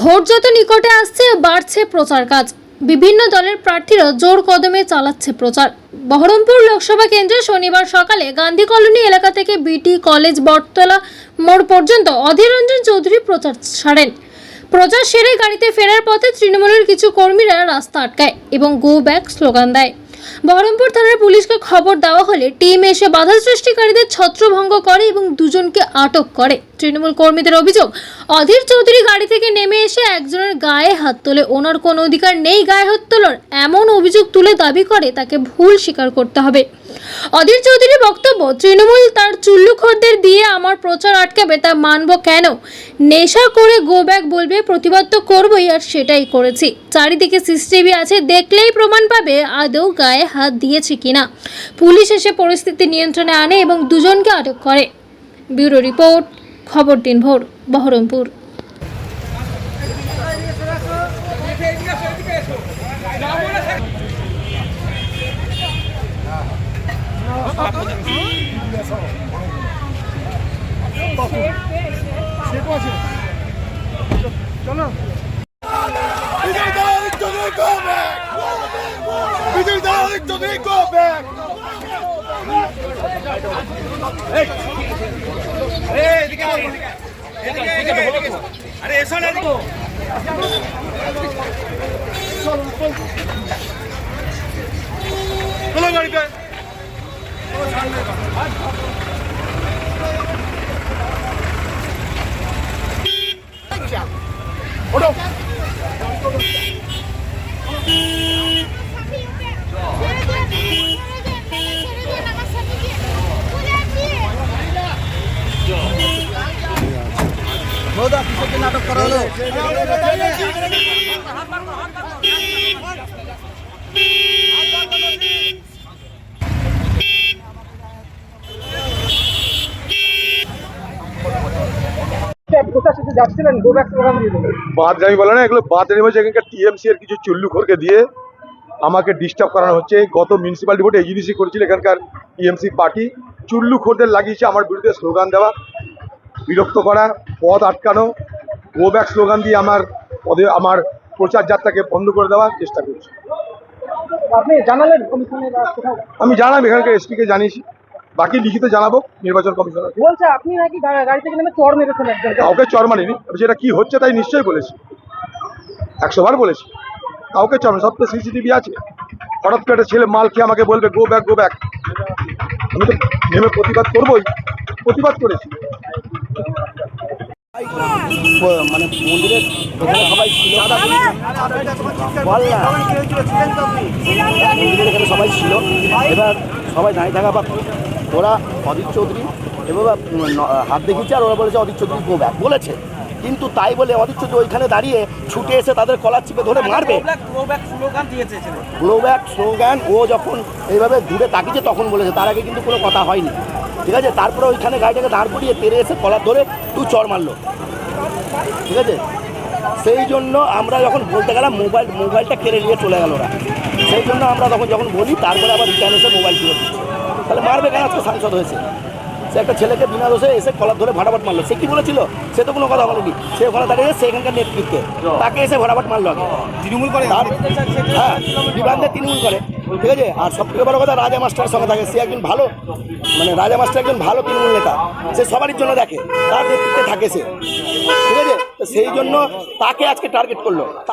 Vote যত নিকটে আসছে বাড়ছে প্রচার কাজ। বিভিন্ন দলের প্রার্থীরা জোর কদমে চালাচ্ছে প্রচার। বহরমপুর লোকসভা কেন্দ্রে শনিবার সকালে গান্ধী কলোনি এলাকা থেকে বিটি কলেজ বটতলা মোড় পর্যন্ত অধীর রঞ্জন চৌধুরী প্রচার সারেন। প্রচার সেরে গাড়িতে ফেরার পথে তৃণমূলের কিছু কর্মীরা রাস্তা আটকায় এবং গো ব্যাক স্লোগান দেয়। বহরমপুর থানার পুলিশকে খবর দেওয়া হলে টিম এসে বাধা সৃষ্টিকারীদের ছত্রভঙ্গ করে এবং দুজনকে আটক করে। তৃণমূল কর্মীদের অভিযোগ, অধীর চৌধুরী গাড়ি থেকে নেমে এসে একজনের গায়ে হাত তোলে। ওনার কোনো অধিকার নেই গায়ে হাত তোলার, এমন অভিযোগ তুলে দাবি করে তাকে ভুল স্বীকার করতে হবে। অধীর চৌধুরীর বক্তব্য, তৃণমূল তার চুল্লুখোরদের দিয়ে আমার প্রচার আটকাবে, তা মানব কেন? নেশা করে গো ব্যাক বলবে, প্রতিবাদ তো করবই, আর সেটাই করেছি। চারিদিকে সিসিটিভি আছে, দেখলেই প্রমাণ পাবে আদৌ গায়ে হাত দিয়েছে কিনা। পুলিশ এসে পরিস্থিতি নিয়ন্ত্রণে আনে এবং দুজনকে আটক করে। ব্যুরো রিপোর্ট, খবর 3 ভোর, বহরমপুর। अरे ऐसा नहीं देखो चलो गाड़ी पे उठो नाटक करा लो বাদরামি বলে না, এগুলো বাদরামি হচ্ছে। এখানকার টিএমসি এর কিছু চুল্লুখোরকে দিয়ে আমাকে ডিস্টার্ব করানো হচ্ছে। গত মিউনিসিপ্যালিটি ভোটে এজিডিসি করেছিল এখানকার টিএমসি পার্টি, চুল্লুখোরদের লাগিয়েছে আমার বিরুদ্ধে স্লোগান দেওয়া, বিরক্ত করা, পথ আটকানো, গো ব্যাক স্লোগান দিয়ে আমার প্রচার যাত্রাকে বন্ধ করে দেওয়ার চেষ্টা করছে। আপনি জানালেন? আমি জানাবো, এখানকার এসপিকে জানিয়েছি, বাকি লিখিত জানাবো নির্বাচন কমিশনার। বলছে আপনি নাকি গাড়ি থেকে নেমে চড় মেরেছেন একজন। কাউকে চড় মারিনি, যেটা কি হচ্ছে তাই নিশ্চয়ই বলেছি, 100 বার বলেছি। কাউকে চড়, সব তো সিসিটিভি আছে। হঠাৎ করে ছেলে মাল খেয়ে আমাকে বলবে গো ব্যাক গো ব্যাক, আমি তো নেমে প্রতিবাদ করবোই, প্রতিবাদ করেছি। মানে মন্দিরের এখানে সবাই ছিল, মন্দিরের এখানে সবাই ছিল। এবার সবাই দাঁড়িয়ে থাকা বা ওরা অধীর চৌধুরী এবার হাত দেখিয়েছে, আর ওরা বলেছে অধীর চৌধুরী গো ব্যাক বলেছে। কিন্তু তাই বলে অধীর চৌধুরী ওইখানে দাঁড়িয়ে ছুটে এসে তাদের কলার চিপে ধরে মারবে। গ্লো ব্যাক স্লোগান ও যখন এইভাবে দূরে তাকিয়েছে তখন বলেছে, তার আগে কিন্তু কোনো কথা হয়নি, ঠিক আছে। তারপরে ওইখানে গাড়িটাকে দাঁড় করিয়ে তেড়ে এসে কলার ধরে তুই চড় মারলো, ঠিক আছে। সেই জন্য আমরা যখন বলতে গেলাম মোবাইলটা কেড়ে নিয়ে চলে গেল ওরা। সেই জন্য আমরা যখন বলি, তারপরে আবার রিটার্ন এসে মোবাইল ফেরত দিচ্ছে। তাহলে মারবে কেন? আজকে সাংসদ হয়েছে, সে একটা ছেলেকে বিনা দোষে এসে কলার ধরে ভাড়াবাট মারলো। সে কি বলেছিল? সে তো কোনো কথা বলেনি। সে ওখানে দাঁড়িয়ে সে এখানকার নেতৃত্বে তাকে এসে ভাড়াবাট মারলো আগে। তৃণমূল করে, হ্যাঁ, বিভাগে তৃণমূল করে, ঠিক আছে। আর সবথেকে বড় কথা, রাজা মাস্টারের সঙ্গে থাকে। সে একজন ভালো, মানে রাজা মাস্টার একজন ভালো তৃণমূল নেতা। সে সবারই জন্য দেখে, তার নেতৃত্বে থাকে সে, ঠিক আছে। তো সেই জন্য তাকে আজকে টার্গেট করলো।